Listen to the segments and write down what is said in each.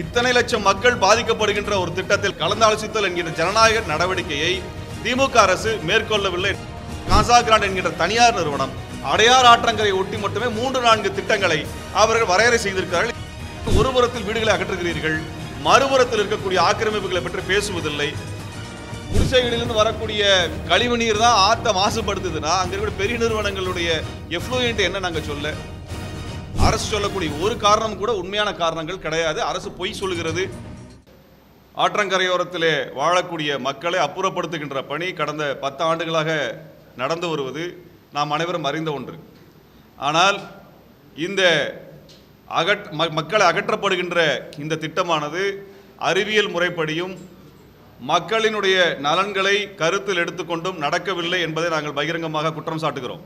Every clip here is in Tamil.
இத்தனை லட்சம் மக்கள் பாதிக்கப்படுகின்ற ஒரு திட்டத்தில் கலந்தாலோசித்தல் என்கிற ஜனநாயக நடவடிக்கையை திமுக அரசு மேற்கொள்ளவில்லை. காசா கிராண்ட் என்கிற தனியார் நிறுவனம் அடையார் ஆற்றங்கரை ஒட்டி மட்டுமே 3-4 திட்டங்களை அவர்கள் வரையறை செய்திருக்கிறார்கள். ஒரு புறத்தில் வீடுகளை அகற்றுகிறீர்கள், மறுபுறத்தில் இருக்கக்கூடிய ஆக்கிரமிப்புகளை பற்றி பேசுவதில்லை. குடிசைகளிலிருந்து வரக்கூடிய கழிவு நீர் தான் ஆத்த மாசுபடுத்துதுன்னா அங்க இருக்கிற பெரிய நிறுவனங்களுடைய எஃப்ளூயன்ட் என்ன நாங்க சொல்ல? அரசு சொல்லக்கூடிய ஒரு காரணம் கூட உண்மையான காரணங்கள் கிடையாது. அரசு பொய் சொல்கிறது. ஆற்றங்கரையோரத்திலே வாழக்கூடிய மக்களை அப்புறப்படுத்துகின்ற பணி கடந்த 10 ஆண்டுகளாக நடந்து வருவது நாம் அனைவரும் அறிந்த ஒன்று. ஆனால் இந்த மக்களை அகற்றப்படுகின்ற இந்த திட்டமானது அறிவியல் முறைப்படியும் மக்களினுடைய நலன்களை கருத்தில் எடுத்துக்கொண்டும் நடக்கவில்லை என்பதை நாங்கள் பகிரங்கமாக குற்றம் சாட்டுகிறோம்.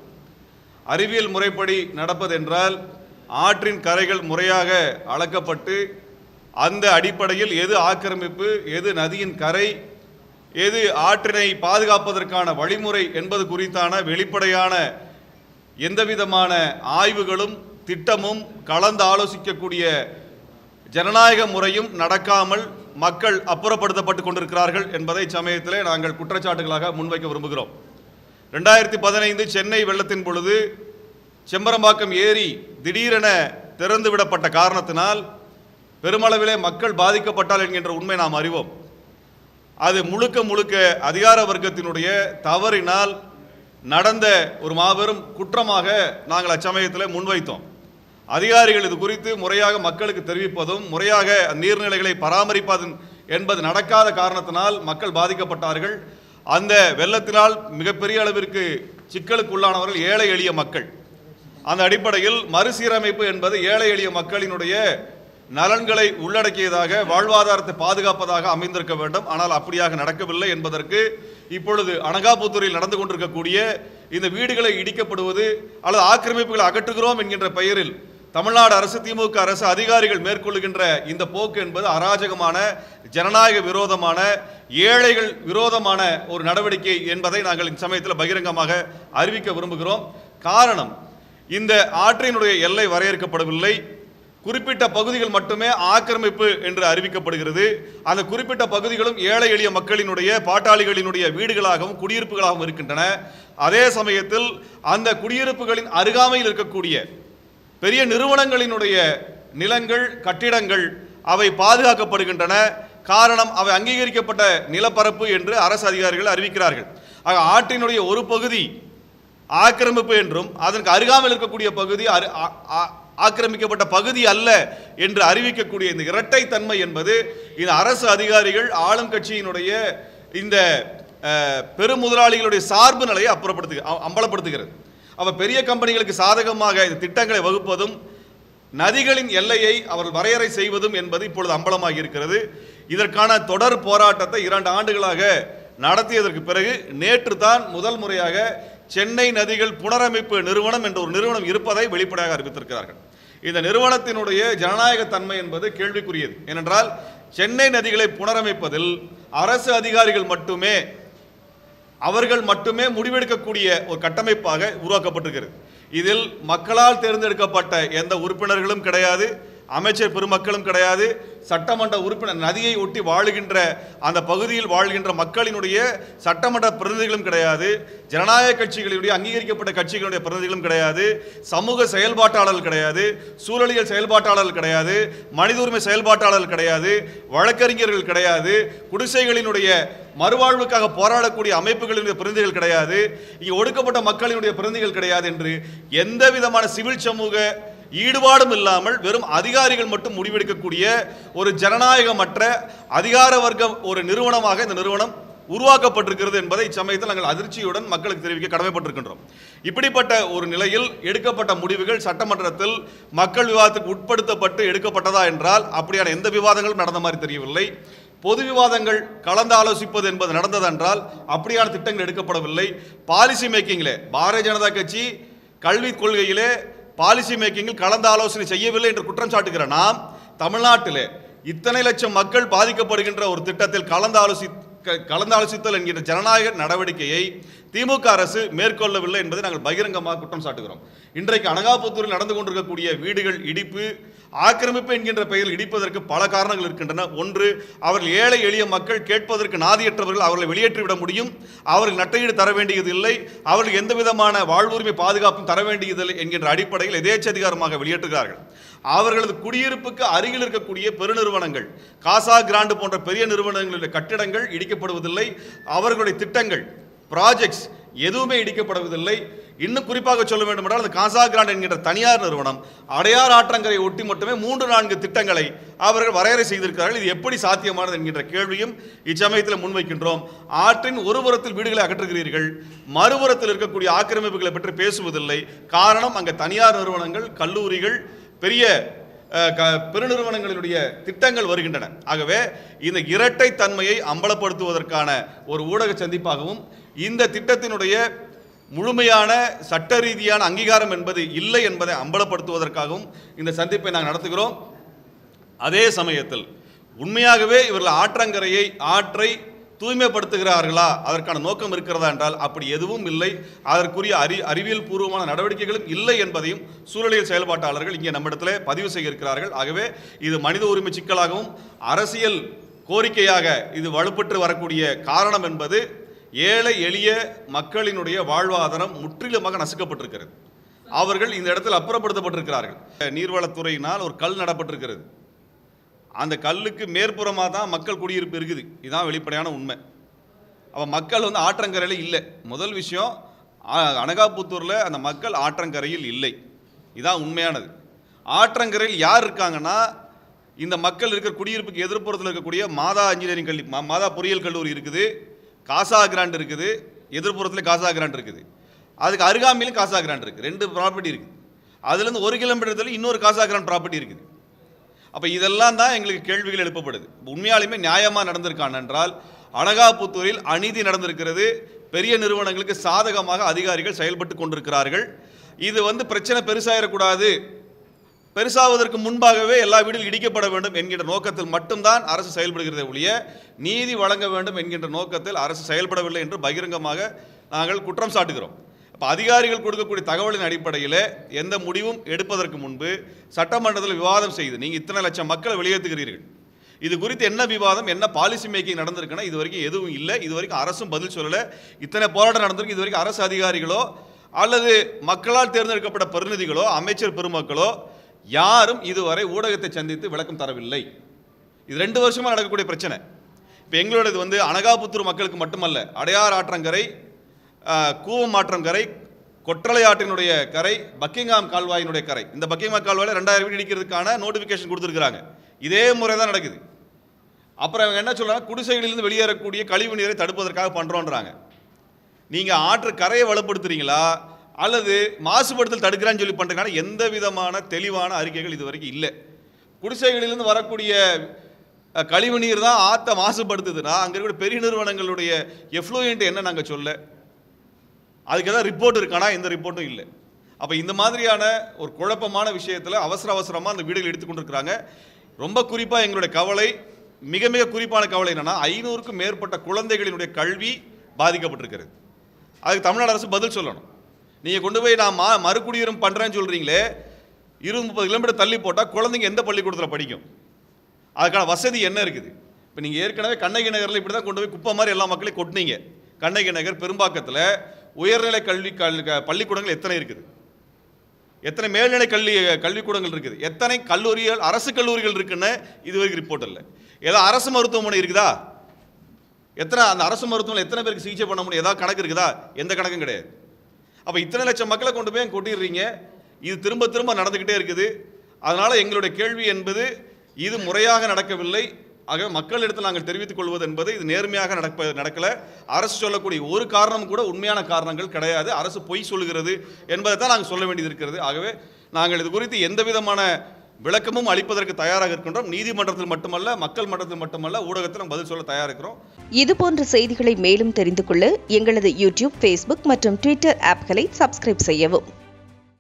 அறிவியல் முறைப்படி நடப்பதென்றால் ஆற்றின் கரைகள் முறையாக அளக்கப்பட்டு அந்த அடிப்படையில் எது ஆக்கிரமிப்பு, எது நதியின் கரை, எது ஆற்றினை பாதுகாப்பதற்கான வழிமுறை என்பது குறித்தான வெளிப்படையான எந்தவிதமான ஆய்வுகளும் திட்டமும் கலந்து ஆலோசிக்கக்கூடிய ஜனநாயக முறையும் நடக்காமல் மக்கள் அப்புறப்படுத்தப்பட்டு கொண்டிருக்கிறார்கள் என்பதை சமயத்திலே நாங்கள் குற்றச்சாட்டுகளாக முன்வைக்க விரும்புகிறோம். 2015 சென்னை வெள்ளத்தின் பொழுது செம்பரம்பாக்கம் ஏரி திடீரென திறந்து விடப்பட்ட காரணத்தினால் பெருமளவிலே மக்கள் பாதிக்கப்பட்டால் என்கின்ற உண்மை நாம் அறிவோம். அது முழுக்க அதிகார வர்க்கத்தினுடைய தவறினால் நடந்த ஒரு மாபெரும் குற்றமாக நாங்கள் அச்சமயத்தில் முன்வைத்தோம். அதிகாரிகள் இது குறித்து முறையாக மக்களுக்கு தெரிவிப்பதும் முறையாக நீர்நிலைகளை பராமரிப்பதும் என்பது நடக்காத காரணத்தினால் மக்கள் பாதிக்கப்பட்டார்கள். அந்த வெள்ளத்தினால் மிகப்பெரிய அளவிற்கு சிக்கலுக்குள்ளானவர்கள் ஏழை எளிய மக்கள். அந்த அடிப்படையில் மறுசீரமைப்பு என்பது ஏழை எளிய மக்களினுடைய நலன்களை உள்ளடக்கியதாக, வாழ்வாதாரத்தை பாதுகாப்பதாக அமைந்திருக்க வேண்டும். ஆனால் அப்படியாக நடக்கவில்லை என்பதற்கு இப்பொழுது அனகாபுத்தூரில் நடந்து கொண்டிருக்கக்கூடிய இந்த வீடுகளை இடிக்கப்படுவது அல்லது ஆக்கிரமிப்புகளை அகற்றுகிறோம் என்கின்ற பெயரில் தமிழ்நாடு அரசு, திமுக அரசு அதிகாரிகள் மேற்கொள்ளுகின்ற இந்த போக்கு என்பது அராஜகமான, ஜனநாயக விரோதமான, ஏழைகள் விரோதமான ஒரு நடவடிக்கை என்பதை நாங்கள் இந்த சமயத்தில் பகிரங்கமாக அறிவிக்க விரும்புகிறோம். காரணம், இந்த ஆற்றினுடைய எல்லை வரையறுக்கப்படவில்லை. குறிப்பிட்ட பகுதிகள் மட்டுமே ஆக்கிரமிப்பு என்று அறிவிக்கப்படுகிறது. அந்த குறிப்பிட்ட பகுதிகளும் ஏழை எளிய மக்களினுடைய, பாட்டாளிகளினுடைய வீடுகளாகவும் குடியிருப்புகளாகவும் இருக்கின்றன. அதே சமயத்தில் அந்த குடியிருப்புகளின் அருகாமையில் இருக்கக்கூடிய பெரிய நிறுவனங்களினுடைய நிலங்கள், கட்டிடங்கள் அவை பாதுகாக்கப்படுகின்றன. காரணம், அவை அங்கீகரிக்கப்பட்ட நிலப்பரப்பு என்று அரசு அதிகாரிகள் அறிவிக்கிறார்கள். ஆக ஆற்றினுடைய ஒரு பகுதி ஆக்கிரமிப்பு என்றும் அதற்கு அருகாமையில் இருக்கக்கூடிய பகுதி ஆக்கிரமிக்கப்பட்ட பகுதி அல்ல என்று அறிவிக்கக்கூடிய இந்த இரட்டைத்தன்மை என்பது இந்த அரசு அதிகாரிகள் ஆளும் கட்சியினுடைய இந்த பெருமுதலாளிகளுடைய சார்பு நிலையை அம்பலப்படுத்துகிறது. அவ பெரிய கம்பெனிகளுக்கு சாதகமாக இந்த திட்டங்களை வகுப்பதும் நதிகளின் எல்லையை அவர்கள் வரையறை செய்வதும் என்பது இப்பொழுது அம்பலமாகி இருக்கிறது. இதற்கான தொடர் போராட்டத்தை 2 ஆண்டுகளாக நடத்தியதற்கு பிறகு நேற்று தான் முதல் முறையாக சென்னை நதிகள் புனரமைப்பு நிறுவனம் என்ற ஒரு நிறுவனம் இருப்பதை வெளிப்படையாக அறிவித்திருக்கிறார்கள். இந்த நிறுவனத்தினுடைய ஜனநாயக தன்மை என்பது கேள்விக்குரியது. ஏனென்றால் சென்னை நதிகளை புனரமைப்பதில் அரசு அதிகாரிகள் மட்டுமே, அவர்கள் மட்டுமே முடிவெடுக்கக்கூடிய ஒரு கட்டமைப்பாக உருவாக்கப்பட்டிருக்கிறது. இதில் மக்களால் தேர்ந்தெடுக்கப்பட்ட எந்த உறுப்பினர்களும் கிடையாது, அமைச்சர் பெருமக்களும் கிடையாது, சட்டமன்ற உறுப்பினர், நதியை ஒட்டி வாழுகின்ற அந்த பகுதியில் வாழ்கின்ற மக்களினுடைய சட்டமன்ற பிரதிநிதிகளும் கிடையாது, ஜனநாயக கட்சிகளுடைய அங்கீகரிக்கப்பட்ட கட்சிகளுடைய பிரதிநிதிகளும் கிடையாது, சமூக செயல்பாட்டாளர்கள் கிடையாது, சூழலியல் செயல்பாட்டாளர்கள் கிடையாது, மனித உரிமை செயல்பாட்டாளர்கள் கிடையாது, வழக்கறிஞர்கள் கிடையாது, குடிசைகளினுடைய மறுவாழ்வுக்காக போராடக்கூடிய அமைப்புகளினுடைய பிரதிநிதிகள் கிடையாது, இங்கே ஒடுக்கப்பட்ட மக்களினுடைய பிரதிநிதிகள் கிடையாது என்று எந்த விதமான சிவில் சமூக ஈடுபாடும் இல்லாமல் வெறும் அதிகாரிகள் மட்டும் முடிவெடுக்கக்கூடிய ஒரு ஜனநாயகமற்ற அதிகார வர்க்க ஒரு நிறுவனமாக இந்த நிறுவனம் உருவாக்கப்பட்டிருக்கிறது என்பதை இச்சமயத்தில் நாங்கள் அதிர்ச்சியுடன் மக்களுக்கு தெரிவிக்க கடமைப்பட்டிருக்கின்றோம். இப்படிப்பட்ட ஒரு நிலையில் எடுக்கப்பட்ட முடிவுகள் சட்டமன்றத்தில் மக்கள் விவாதத்துக்கு உட்படுத்தப்பட்டு எடுக்கப்பட்டதா என்றால் அப்படியான எந்த விவாதங்களும் நடந்த மாதிரி தெரியவில்லை. பொது விவாதங்கள் கலந்து ஆலோசிப்பது என்பது நடந்ததென்றால் அப்படியான திட்டங்கள் எடுக்கப்படவில்லை. பாலிசி மேக்கிங்கிலே பாரதிய ஜனதா கட்சி கல்வி கொள்கையிலே பாலிசி மேக்கிங்கில் கலந்து ஆலோசனை செய்யவில்லை என்று குற்றம் சாட்டுகிற நாம், தமிழ்நாட்டிலே இத்தனை லட்சம் மக்கள் பாதிக்கப்படுகின்ற ஒரு திட்டத்தில் கலந்தாலோசித்தல் என்கிற ஜனநாயக நடவடிக்கையை திமுக அரசு மேற்கொள்ளவில்லை என்பதை நாங்கள் பகிரங்கமாக குற்றம் சாட்டுகிறோம். இன்றைக்கு அனகாபுத்தூரில் நடந்து கொண்டிருக்கக்கூடிய வீடுகள் இடிப்பு, ஆக்கிரமிப்பு என்கின்ற பெயரில் இடிப்பதற்கு பல காரணங்கள் இருக்கின்றன. ஒன்று, அவர்கள் ஏழை எளிய மக்கள் கேட்பதற்கு நாதியற்றவர்கள், அவர்களை வெளியேற்றிவிட முடியும், அவர்கள் நட்டையீடு தர வேண்டியதில்லை, அவர்கள் எந்த விதமான வாழ்வுரிமை பாதுகாப்பும் தர வேண்டியதில்லை என்கின்ற அடிப்படையில் எதேச்சதிகாரமாக வெளியேற்றுகிறார்கள். அவர்களது குடியிருப்புக்கு அருகில் இருக்கக்கூடிய பெருநிறுவனங்கள், காசா கிராண்ட் போன்ற பெரிய நிறுவனங்களுடைய கட்டிடங்கள் இடிக்கப்படுவதில்லை, அவர்களுடைய திட்டங்கள், ப்ராஜெக்ட்ஸ் எதுவுமே இடிக்கப்படுவதில்லை. இன்னும் குறிப்பாக சொல்ல வேண்டும் என்றால், அந்த காசா கிராண்ட் என்கின்ற தனியார் நிறுவனம் அடையார் ஆற்றங்கரை ஒட்டி மட்டுமே 3-4 திட்டங்களை அவர்கள் வரையறை செய்திருக்கிறார்கள். இது எப்படி சாத்தியமானது என்கின்ற கேள்வியும் இச்சமயத்தில் முன்வைக்கின்றோம். ஆற்றின் ஒரு புறத்தில் வீடுகளை அகற்றுகிறீர்கள், மறுபுறத்தில் இருக்கக்கூடிய ஆக்கிரமிப்புகளை பற்றி பேசுவதில்லை. காரணம், அங்கே தனியார் நிறுவனங்கள், கல்லூரிகள், பெரிய பெருநிறுவனங்களுடைய திட்டங்கள் வருகின்றன. ஆகவே இந்த இரட்டை தன்மையை அம்பலப்படுத்துவதற்கான ஒரு ஊடக சந்திப்பாகவும், இந்த திட்டத்தினுடைய முழுமையான சட்ட ரீதியான அங்கீகாரம் என்பது இல்லை என்பதை அம்பலப்படுத்துவதற்காகவும் இந்த சந்திப்பை நாங்கள் நடத்துகிறோம். அதே சமயத்தில் உண்மையாகவே இவர்கள் ஆற்றை தூய்மைப்படுத்துகிறார்களா, அதற்கான நோக்கம் இருக்கிறதா என்றால் அப்படி எதுவும் இல்லை. அதற்குரிய அறிவியல் பூர்வமான நடவடிக்கைகளும் இல்லை என்பதையும் சூழலியல் செயல்பாட்டாளர்கள் இங்கே நம்மிடத்தில் பதிவு செய்ய இருக்கிறார்கள். ஆகவே இது மனித உரிமை சிக்கலாகவும் அரசியல் கோரிக்கையாக இது வலுப்பெற்று வரக்கூடிய காரணம் என்பது ஏழை எளிய மக்களினுடைய வாழ்வாதாரம் முற்றிலுமாக நசுக்கப்பட்டிருக்கிறது. அவர்கள் இந்த இடத்தில் அப்புறப்படுத்தப்பட்டிருக்கிறார்கள். நீர்வளத்துறையினால் ஒரு கல் நடப்பட்டிருக்கிறது. அந்த கல்லுக்கு மேற்புறமாக தான் மக்கள் குடியிருப்பு இருக்குது. இதுதான் வெளிப்படையான உண்மை. அப்போ மக்கள் ஆற்றங்கரையில் இல்லை. முதல் விஷயம், அனகாபுத்தூரில் அந்த மக்கள் ஆற்றங்கரையில் இல்லை. இதுதான் உண்மையானது. ஆற்றங்கரையில் யார் இருக்காங்கன்னா, இந்த மக்கள் இருக்கிற குடியிருப்புக்கு எதிர்ப்புறத்தில் இருக்கக்கூடிய மாதா இன்ஜினியரிங் கல்வி, மாதா பொறியியல் கல்லூரி இருக்குது, காசா கிராண்ட் இருக்குது, எதிர்ப்புறத்தில் காசா கிராண்ட் இருக்குது, அதுக்கு அருகாமையிலும் காசா கிராண்ட் இருக்குது. 2 ப்ராப்பர்ட்டி இருக்குது. அதுலேருந்து 1 கிலோமீட்டர் இன்னொரு காசா கிராண்ட் ப்ராப்பர்ட்டி இருக்குது. அப்போ இதெல்லாம் தான் எங்களுக்கு கேள்விகள் எழுப்பப்படுது. உண்மையாலுமே நியாயமாக நடந்திருக்கான் என்றால், அனகாபுத்தூரில் அநீதி நடந்திருக்கிறது. பெரிய நிறுவனங்களுக்கு சாதகமாக அதிகாரிகள் செயல்பட்டு கொண்டிருக்கிறார்கள். இது பிரச்சனை பெருசாயிடக்கூடாது, பெருசாவதற்கு முன்பாகவே எல்லா வீடுகளும் இடிக்கப்பட வேண்டும் என்கின்ற நோக்கத்தில் மட்டும்தான் அரசு செயல்படுகிறதே ஒழிய, நீதி வழங்க வேண்டும் என்கின்ற நோக்கத்தில் அரசு செயல்படவில்லை என்று பகிரங்கமாக நாங்கள் குற்றம் சாட்டுகிறோம். இப்போ அதிகாரிகள் கொடுக்கக்கூடிய தகவலின் அடிப்படையில் எந்த முடிவும் எடுப்பதற்கு முன்பு சட்டமன்றத்தில் விவாதம் செய்து, நீங்கள் இத்தனை லட்சம் மக்களை வெளியேற்றுகிறீர்கள், இது குறித்து என்ன விவாதம், என்ன பாலிசி மேக்கிங் நடந்திருக்குன்னா இது வரைக்கும் எதுவும் இல்லை. இது வரைக்கும் அரசும் பதில் சொல்லலை. இத்தனை போராட்டம் நடந்திருக்கு. இது வரைக்கும் அரசு அதிகாரிகளோ அல்லது மக்களால் தேர்ந்தெடுக்கப்பட்ட பிரதிநிதிகளோ அமைச்சர் பெருமக்களோ யாரும் இதுவரை ஊடகத்தை சந்தித்து விளக்கம் தரவில்லை. இது 2 வருஷமாக நடக்கக்கூடிய பிரச்சனை. இப்போ எங்களோடது அனகாபுத்தூர் மக்களுக்கு மட்டுமல்ல, அடையார் ஆற்றங்கரை, கூவம் ஆற்றங்கரை, கொற்றலை ஆற்றினுடைய கரை, பக்கிங்ஹாம் கால்வாயினுடைய கரை. இந்த பக்கிங்ஹாம் கால்வாயில் 2000 வீடு இடிக்கிறதுக்கான நோட்டிஃபிகேஷன் கொடுத்துருக்குறாங்க. இதே முறை தான் நடக்குது. அப்புறம் அவங்க என்ன சொல்கிறாங்க, குடிசைகளிலிருந்து வெளியேறக்கூடிய கழிவு நீரை தடுப்பதற்காக பண்ணுறோன்றாங்க. நீங்கள் ஆற்று கரையை வலுப்படுத்துறீங்களா அல்லது மாசுபடுத்தல் தடுக்கிறான்னு சொல்லி பண்ணுறதுக்கான எந்த விதமான தெளிவான அறிக்கைகள் இது வரைக்கும் இல்லை. குடிசைகளிலிருந்து வரக்கூடிய கழிவு நீர் தான் ஆற்றை மாசுபடுத்துதுன்னா அங்கே இருக்கிற பெரிய நிறுவனங்களுடைய எஃப்ளூயன்ட் என்ன நாங்கள் சொல்ல, அதுக்கு எதாவது ரிப்போர்ட் இருக்கானா? எந்த ரிப்போர்ட்டும் இல்லை. அப்போ இந்த மாதிரியான ஒரு குழப்பமான விஷயத்தில் அவசரமாக அந்த வீடுகள் எடுத்துக்கொண்டிருக்கிறாங்க. ரொம்ப குறிப்பாக எங்களுடைய கவலை, மிக மிக குறிப்பான கவலை என்னென்னா, 500க்கும் மேற்பட்ட குழந்தைகளினுடைய கல்வி பாதிக்கப்பட்டிருக்கிறது. அதுக்கு தமிழ்நாடு அரசு பதில் சொல்லணும். நீங்கள் கொண்டு போய் நான் மறுகுடியுரிமை பண்ணுறேன்னு சொல்கிறீங்களே, 20-30 கிலோமீட்டர் தள்ளி போட்டால் குழந்தைங்க எந்த பள்ளிக்கூடத்தில் படிக்கும்? அதுக்கான வசதி என்ன இருக்குது? இப்போ நீங்கள் ஏற்கனவே கண்ணகி நகரில் இப்படி தான் கொண்டு போய் குப்பை மாதிரி எல்லா மக்களையும் கொட்டினீங்க. கண்ணகி நகர், பெரும்பாக்கத்தில் உயர்நிலை பள்ளிக்கூடங்கள் எத்தனை இருக்குது? எத்தனை மேல்நிலை கல்விக்கூடங்கள் இருக்குது? எத்தனை கல்லூரிகள், அரசு கல்லூரிகள் இருக்குன்னு இதுவரைக்கும் ரிப்போர்ட் இல்லை. ஏதாவது அரசு மருத்துவமனை இருக்குதா? அந்த அரசு மருத்துவமனை எத்தனை பேருக்கு சிகிச்சை பண்ண முடியும்? ஏதாவது கணக்கு இருக்குதா? எந்த கணக்கும் கிடையாது. அப்போ இத்தனை லட்சம் மக்களை கொண்டு போய் கொட்டிடுறீங்க. இது திரும்ப திரும்ப நடந்துக்கிட்டே இருக்குது. அதனால் எங்களுடைய கேள்வி என்பது, இது முறையாக நடக்கவில்லை. ஆக மக்களிடத்தில் நாங்கள் தெரிவித்துக் கொள்வது என்பது, இது நேர்மையாக நடக்கலை. அரசு சொல்லக்கூடிய ஒரு காரணம் கூட உண்மையான காரணங்கள் கிடையாது. அரசு பொய் சொல்லுகிறது என்பதை தான் நாங்கள் சொல்ல வேண்டியது இருக்கிறது. ஆகவே நாங்கள் இது குறித்து எந்த விதமான விளக்கமும் அளிப்பதற்கு தயாராக இருக்கின்றோம். நீதிமன்றத்தில் மட்டுமல்ல, மக்கள் மன்றத்தில் மட்டுமல்ல, ஊடகத்தில் பதில் சொல்ல தயாராக இருக்கிறோம். இதுபோன்ற செய்திகளை மேலும் தெரிந்து கொள்ள எங்களது யூடியூப், ஃபேஸ்புக் மற்றும் ட்விட்டர் ஆப்களை சப்ஸ்கிரைப் செய்யவும்.